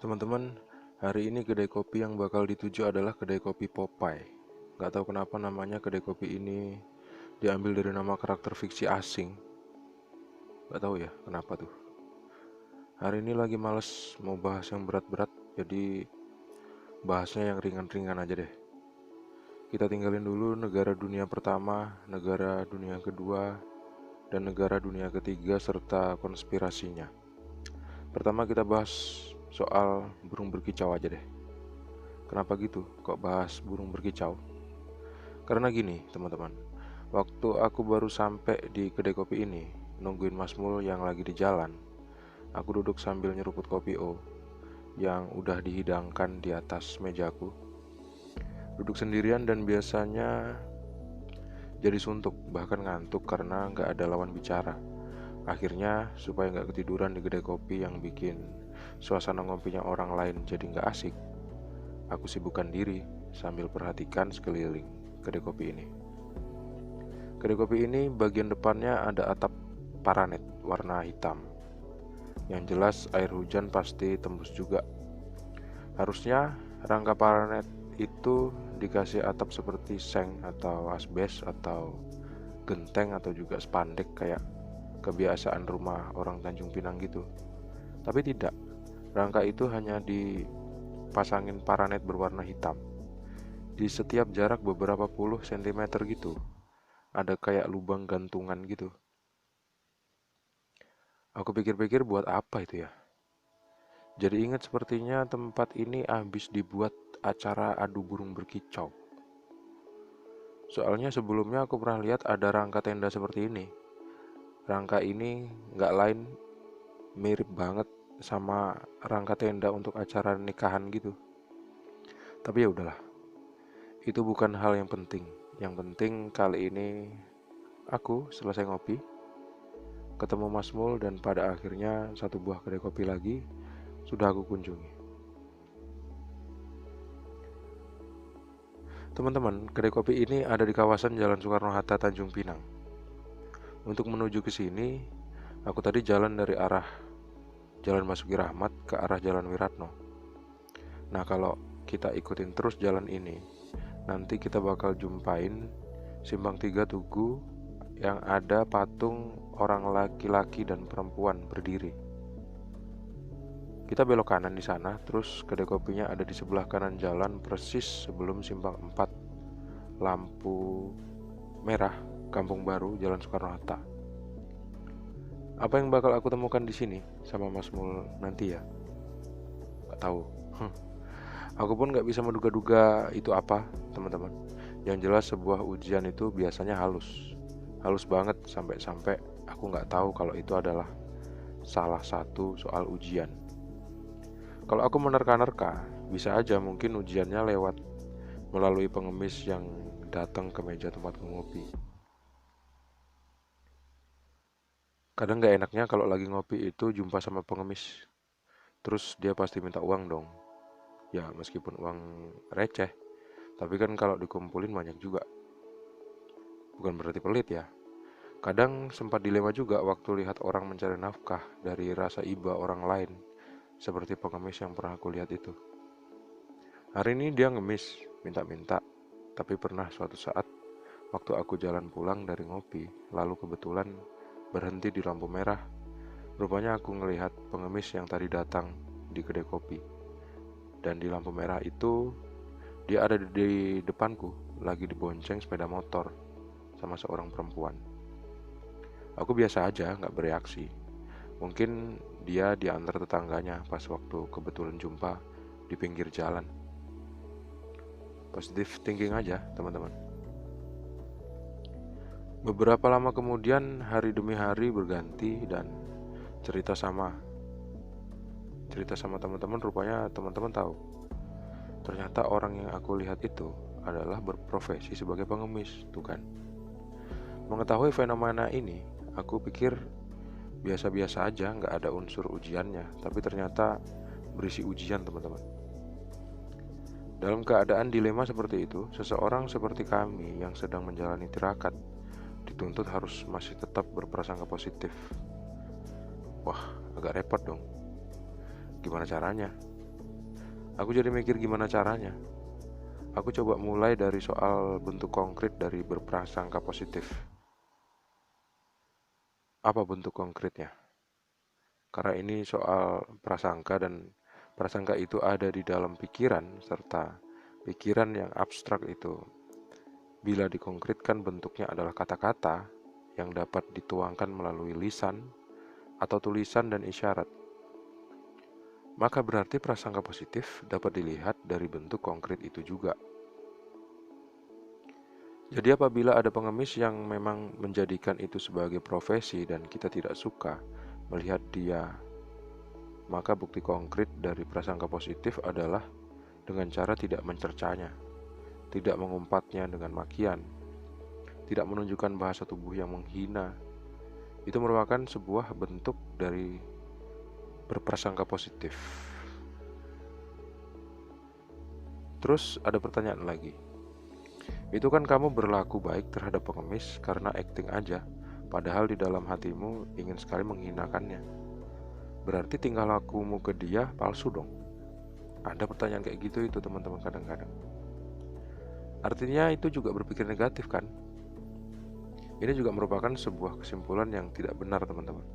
Teman-teman, hari ini kedai kopi yang bakal dituju adalah kedai kopi Popeye. Gak tahu kenapa namanya kedai kopi ini diambil dari nama karakter fiksi asing. Gak tahu ya kenapa tuh. Hari ini lagi males mau bahas yang berat-berat, jadi bahasnya yang ringan-ringan aja deh. Kita tinggalin dulu negara dunia pertama, negara dunia kedua, dan negara dunia ketiga serta konspirasinya. Pertama kita bahas soal burung berkicau aja deh. Kenapa gitu? Kok bahas burung berkicau? Karena gini, teman-teman. Waktu aku baru sampai di kedai kopi ini, nungguin Mas Mul yang lagi di jalan, aku duduk sambil nyeruput kopi O yang udah dihidangkan di atas mejaku. Duduk sendirian dan biasanya jadi suntuk, bahkan ngantuk karena nggak ada lawan bicara. Akhirnya, supaya nggak ketiduran di kedai kopi yang bikin suasana ngopinya orang lain jadi nggak asik, aku sibukkan diri sambil perhatikan sekeliling kedai kopi ini. Kedai kopi ini bagian depannya ada atap paranet warna hitam. Yang jelas air hujan pasti tembus juga. Harusnya rangka paranet itu dikasih atap seperti seng atau asbes atau genteng atau juga spandek kayak kebiasaan rumah orang Tanjung Pinang gitu. Tapi tidak. Rangka itu hanya dipasangin paranet berwarna hitam. Di setiap jarak beberapa puluh sentimeter gitu, ada kayak lubang gantungan gitu. Aku pikir-pikir buat apa itu ya? Jadi ingat sepertinya tempat ini habis dibuat acara adu burung berkicau. Soalnya sebelumnya aku pernah lihat ada rangka tenda seperti ini. Rangka ini nggak lain mirip banget sama rangka tenda untuk acara nikahan gitu. Tapi ya udahlah, itu bukan hal yang penting. Yang penting kali ini aku selesai ngopi, ketemu Mas Mul dan pada akhirnya satu buah kedai kopi lagi sudah aku kunjungi. Teman-teman, kedai kopi ini ada di kawasan Jalan Soekarno-Hatta, Tanjung Pinang. Untuk menuju ke sini, aku tadi jalan dari arah Jalan Basuki Rahmat ke arah Jalan Wiratno. Nah, kalau kita ikutin terus jalan ini, nanti kita bakal jumpain Simpang 3 Tugu yang ada patung orang laki-laki dan perempuan berdiri. Kita belok kanan di sana, terus kedai kopinya ada di sebelah kanan jalan persis sebelum Simpang 4 lampu merah Kampung Baru Jalan Soekarno-Hatta. Apa yang bakal aku temukan di sini sama Mas Mul nanti ya? Gak tahu. Aku pun gak bisa menduga-duga itu apa, teman-teman. Yang jelas sebuah ujian itu biasanya halus. Halus banget sampai-sampai aku gak tahu kalau itu adalah salah satu soal ujian. Kalau aku menerka-nerka, bisa aja mungkin ujiannya lewat melalui pengemis yang datang ke meja tempat ngopi. Kadang gak enaknya kalau lagi ngopi itu jumpa sama pengemis. Terus dia pasti minta uang dong. Ya meskipun uang receh, tapi kan kalau dikumpulin banyak juga. Bukan berarti pelit ya. Kadang sempat dilema juga waktu lihat orang mencari nafkah dari rasa iba orang lain, seperti pengemis yang pernah aku lihat itu. Hari ini dia ngemis, minta-minta, tapi pernah suatu saat waktu aku jalan pulang dari ngopi, lalu kebetulan berhenti di lampu merah. Rupanya aku ngelihat pengemis yang tadi datang di kedai kopi. Dan di lampu merah itu dia ada di depanku, lagi dibonceng sepeda motor sama seorang perempuan. Aku biasa aja, nggak bereaksi. Mungkin dia diantar tetangganya pas waktu kebetulan jumpa di pinggir jalan. Positive thinking aja, teman-teman. Beberapa lama kemudian, hari demi hari berganti dan cerita sama teman-teman. Rupanya teman-teman tahu, ternyata orang yang aku lihat itu adalah berprofesi sebagai pengemis, tuh kan. Mengetahui fenomena ini, aku pikir biasa-biasa aja, nggak ada unsur ujiannya. Tapi ternyata berisi ujian, teman-teman. Dalam keadaan dilema seperti itu, seseorang seperti kami yang sedang menjalani tirakat dituntut harus masih tetap berprasangka positif. Wah, agak repot dong. Gimana caranya? Aku jadi mikir gimana caranya. Aku coba mulai dari soal bentuk konkret dari berprasangka positif. Apa bentuk konkretnya? Karena ini soal prasangka, dan prasangka itu ada di dalam pikiran, serta pikiran yang abstrak itu bila dikonkretkan bentuknya adalah kata-kata yang dapat dituangkan melalui lisan atau tulisan dan isyarat. Maka berarti prasangka positif dapat dilihat dari bentuk konkret itu juga. Jadi apabila ada pengemis yang memang menjadikan itu sebagai profesi dan kita tidak suka melihat dia, maka bukti konkret dari prasangka positif adalah dengan cara tidak mencercanya, tidak mengumpatnya dengan makian, tidak menunjukkan bahasa tubuh yang menghina. Itu merupakan sebuah bentuk dari berprasangka positif. Terus ada pertanyaan lagi. Itu kan kamu berlaku baik terhadap pengemis karena acting aja, padahal di dalam hatimu ingin sekali menghinakannya. Berarti tingkah lakumu ke dia palsu dong. Ada pertanyaan kayak gitu itu teman-teman kadang-kadang. Artinya itu juga berpikir negatif kan? Ini juga merupakan sebuah kesimpulan yang tidak benar teman-teman.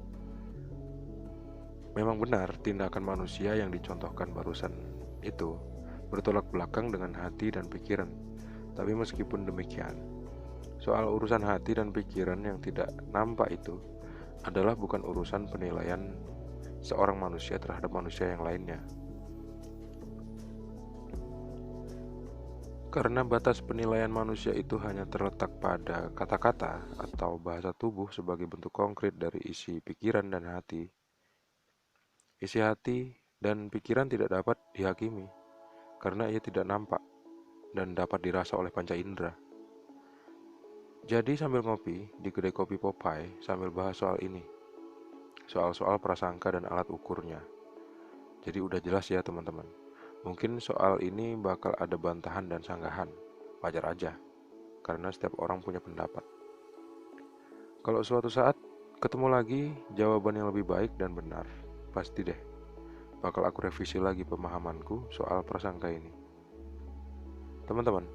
Memang benar tindakan manusia yang dicontohkan barusan itu bertolak belakang dengan hati dan pikiran. Tapi meskipun demikian, soal urusan hati dan pikiran yang tidak nampak itu adalah bukan urusan penilaian seorang manusia terhadap manusia yang lainnya. Karena batas penilaian manusia itu hanya terletak pada kata-kata atau bahasa tubuh sebagai bentuk konkret dari isi pikiran dan hati. Isi hati dan pikiran tidak dapat dihakimi karena ia tidak nampak dan dapat dirasa oleh panca indera. Jadi sambil ngopi di kedai kopi Popeye sambil bahas soal ini, soal-soal prasangka dan alat ukurnya. Jadi udah jelas ya teman-teman. Mungkin soal ini bakal ada bantahan dan sanggahan. Wajar aja, karena setiap orang punya pendapat. Kalau suatu saat ketemu lagi jawaban yang lebih baik dan benar, pasti deh bakal aku revisi lagi pemahamanku soal prasangka ini. Teman-teman,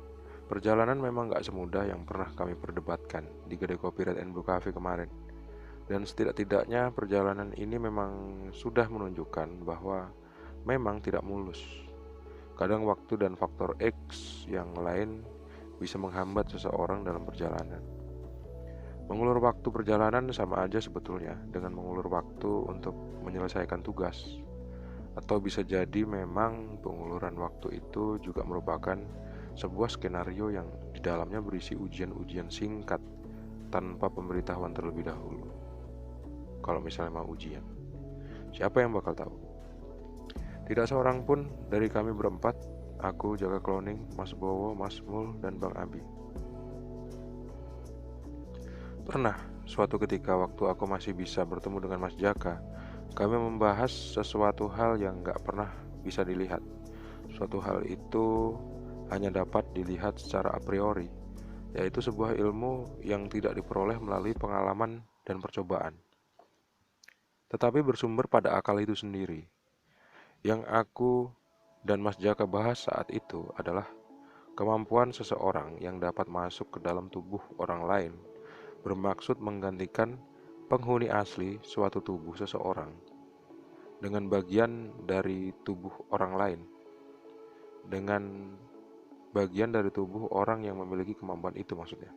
perjalanan memang gak semudah yang pernah kami perdebatkan di kedai kopi Red and Blue Cafe kemarin. Dan setidak-tidaknya perjalanan ini memang sudah menunjukkan bahwa memang tidak mulus. Kadang waktu dan faktor X yang lain bisa menghambat seseorang dalam perjalanan. Mengulur waktu perjalanan sama aja sebetulnya dengan mengulur waktu untuk menyelesaikan tugas. Atau bisa jadi memang penguluran waktu itu juga merupakan sebuah skenario yang di dalamnya berisi ujian-ujian singkat tanpa pemberitahuan terlebih dahulu. Kalau misalnya mau ujian, siapa yang bakal tahu? Tidak seorang pun dari kami berempat, aku, Jaka Kloning, Mas Bowo, Mas Mul, dan Bang Abi. Pernah suatu ketika waktu aku masih bisa bertemu dengan Mas Jaka, kami membahas sesuatu hal yang gak pernah bisa dilihat. Suatu hal itu hanya dapat dilihat secara a priori, yaitu sebuah ilmu yang tidak diperoleh melalui pengalaman dan percobaan, tetapi bersumber pada akal itu sendiri. Yang aku dan Mas Jaka bahas saat itu adalah kemampuan seseorang yang dapat masuk ke dalam tubuh orang lain, bermaksud menggantikan penghuni asli suatu tubuh seseorang dengan bagian dari tubuh orang lain, dengan bagian dari tubuh orang yang memiliki kemampuan itu maksudnya.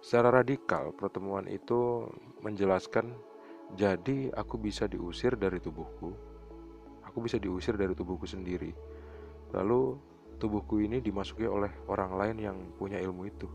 Secara radikal, pertemuan itu menjelaskan, jadi aku bisa diusir dari tubuhku, aku bisa diusir dari tubuhku sendiri. Lalu tubuhku ini dimasuki oleh orang lain yang punya ilmu itu.